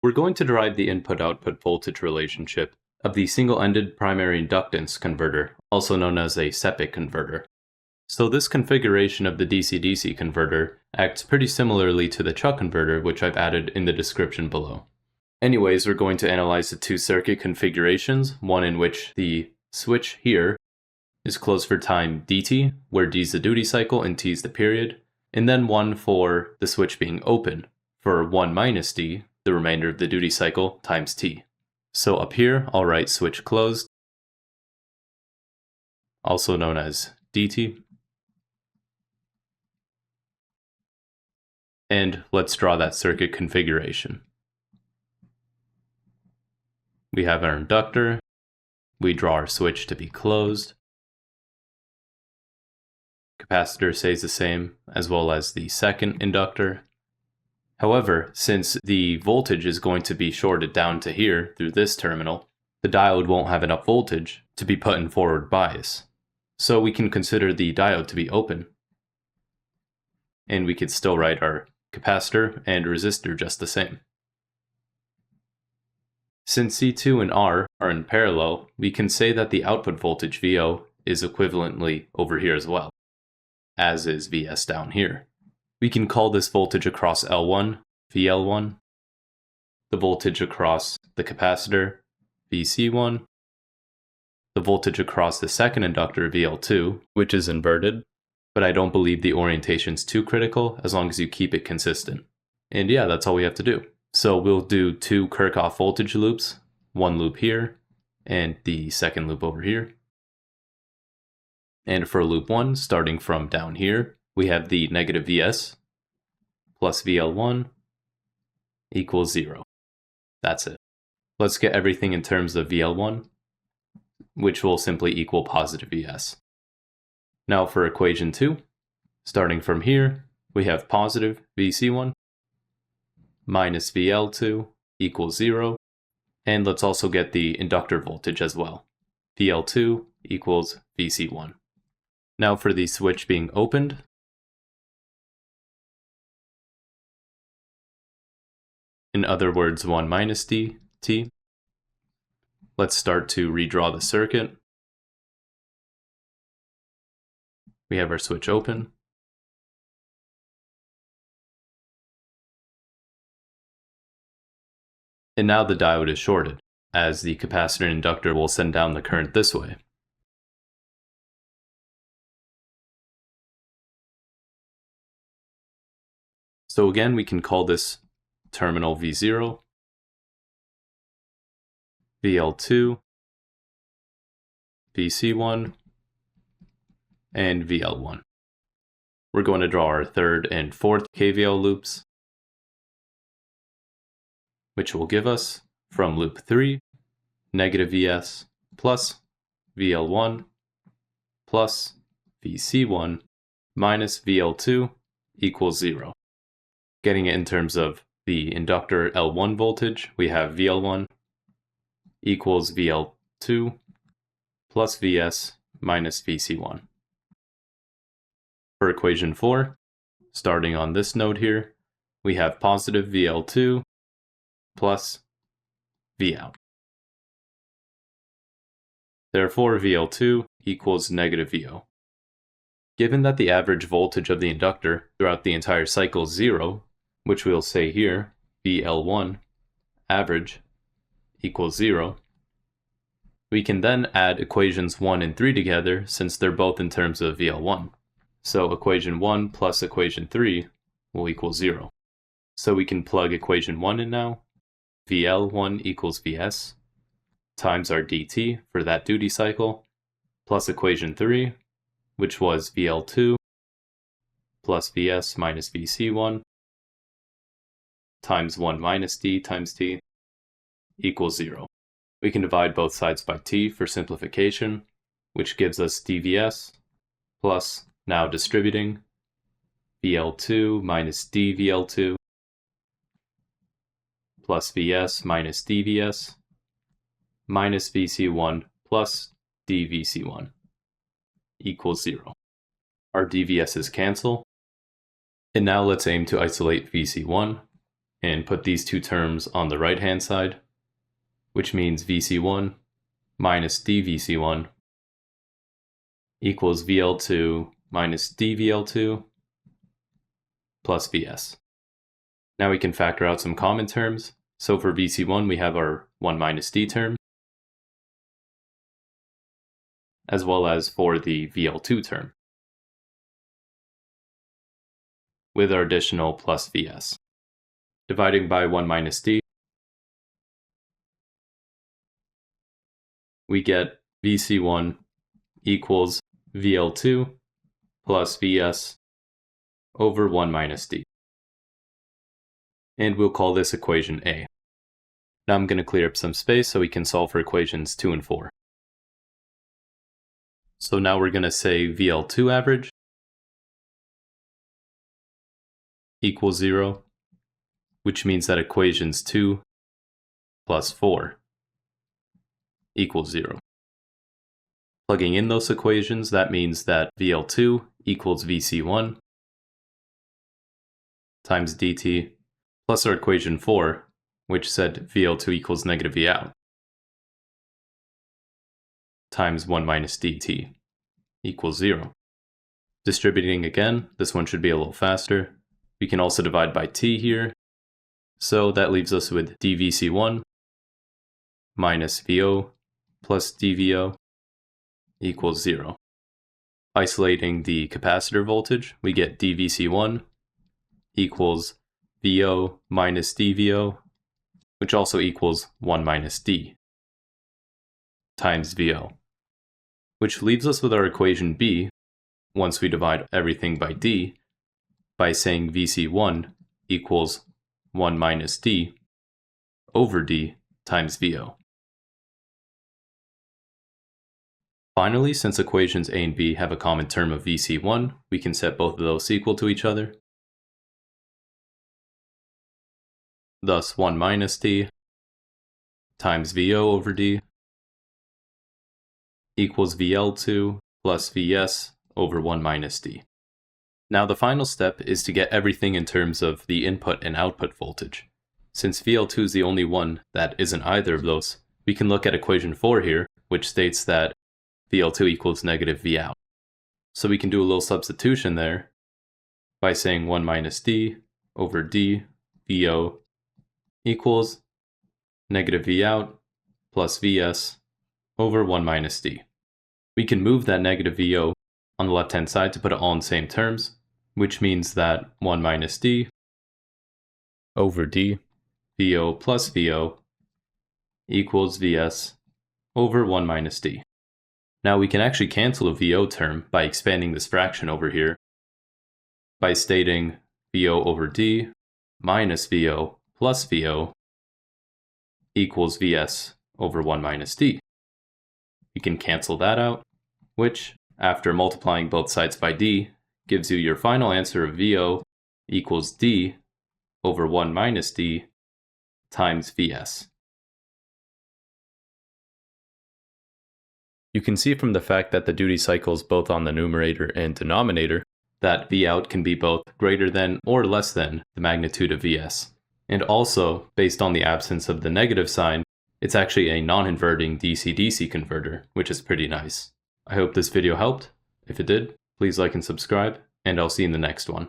We're going to derive the input-output voltage relationship of the single-ended primary inductance converter, also known as a SEPIC converter. So this configuration of the DC-DC converter acts pretty similarly to the Chuck converter, which I've added in the description below. Anyways, we're going to analyze the two circuit configurations, one in which the switch here is closed for time dt, where d is the duty cycle and t is the period, and then one for the switch being open, for 1 minus d, the remainder of the duty cycle, times t. So up here, I'll write switch closed, also known as dt. And let's draw that circuit configuration. We have our inductor, we draw our switch to be closed. Capacitor stays the same, as well as the second inductor. However, since the voltage is going to be shorted down to here through this terminal, the diode won't have enough voltage to be put in forward bias. So we can consider the diode to be open. And we could still write our capacitor and resistor just the same. Since C2 and R are in parallel, we can say that the output voltage VO is equivalently over here as well, as is Vs down here. We can call this voltage across L1 VL1, the voltage across the capacitor VC1, the voltage across the second inductor VL2, which is inverted, but I don't believe the orientation's too critical as long as you keep it consistent. And yeah, that's all we have to do. So we'll do 2 Kirchhoff voltage loops, one loop here, and the second loop over here. And for loop 1, starting from down here, we have the negative Vs plus VL1 equals 0. That's it. Let's get everything in terms of VL1, which will simply equal positive Vs. Now for equation 2, starting from here, we have positive Vc1 minus VL2 equals 0. And let's also get the inductor voltage as well. VL2 equals Vc1. Now for the switch being opened, in other words 1 minus dt, let's start to redraw the circuit. We have our switch open. And now the diode is shorted, as the capacitor and inductor will send down the current this way. So again, we can call this terminal V0, VL2, VC1, and VL1. We're going to draw our third and fourth KVL loops, which will give us, from loop 3, negative Vs plus VL1 plus VC1 minus VL2 equals 0. Getting it in terms of the inductor L1 voltage, we have VL1 equals VL2 plus Vs minus Vc1. For equation 4, starting on this node here, we have positive VL2 plus Vout. Therefore, VL2 equals negative VO. Given that the average voltage of the inductor throughout the entire cycle is 0, which we'll say here, VL1 average equals 0, we can then add equations 1 and 3 together since they're both in terms of VL1. So equation 1 plus equation 3 will equal 0. So we can plug equation 1 in now. VL1 equals Vs times our dt for that duty cycle, plus equation 3, which was VL2 plus Vs minus Vc1 times 1 minus d times t equals 0. We can divide both sides by t for simplification, which gives us dVs plus, now distributing, VL2 minus dVL2 plus Vs minus dVs minus Vc1 plus dVc1 equals 0. Our dVs's cancel. And now let's aim to isolate Vc1. and put these two terms on the right-hand side, which means VC1 minus dVC1 equals VL2 minus dVL2 plus Vs. Now we can factor out some common terms. So for VC1, we have our 1 minus d term, as well as for the VL2 term, with our additional plus Vs. Dividing by 1 minus d, we get VC1 equals VL2 plus Vs over 1 minus d. And we'll call this equation A. Now I'm going to clear up some space so we can solve for equations 2 and 4. So now we're going to say VL2 average equals 0, which means that equations 2 plus 4 equals 0. Plugging in those equations, that means that VL2 equals VC1 times dt plus our equation 4, which said VL2 equals negative Vout, times 1 minus dt equals 0. Distributing again, this one should be a little faster. We can also divide by t here, so that leaves us with dVC1 minus VO plus dVO equals 0. Isolating the capacitor voltage, we get dVC1 equals VO minus dVO, which also equals 1 minus d times VO, which leaves us with our equation B, once we divide everything by d, by saying VC1 equals 1 minus d over d times VO. Finally, since equations A and B have a common term of VC1, we can set both of those equal to each other. Thus 1 minus d times VO over d equals VL2 plus Vs over 1 minus d. Now the final step is to get everything in terms of the input and output voltage. Since VL2 is the only one that isn't either of those, we can look at equation 4 here, which states that VL2 equals negative Vout. So we can do a little substitution there by saying 1 minus d over d VO equals negative Vout plus Vs over 1 minus d. We can move that negative VO on the left-hand side to put it all in same terms, which means that 1 minus d over d VO plus VO equals Vs over 1 minus d. Now we can actually cancel a VO term by expanding this fraction over here by stating VO over d minus VO plus VO equals Vs over 1 minus d. You can cancel that out, which, after multiplying both sides by d, gives you your final answer of VO equals d over 1 minus d times Vs. You can see from the fact that the duty cycles both on the numerator and denominator that Vout can be both greater than or less than the magnitude of Vs. And also, based on the absence of the negative sign, it's actually a non-inverting DC-DC converter, which is pretty nice. I hope this video helped. If it did, please like and subscribe, and I'll see you in the next one.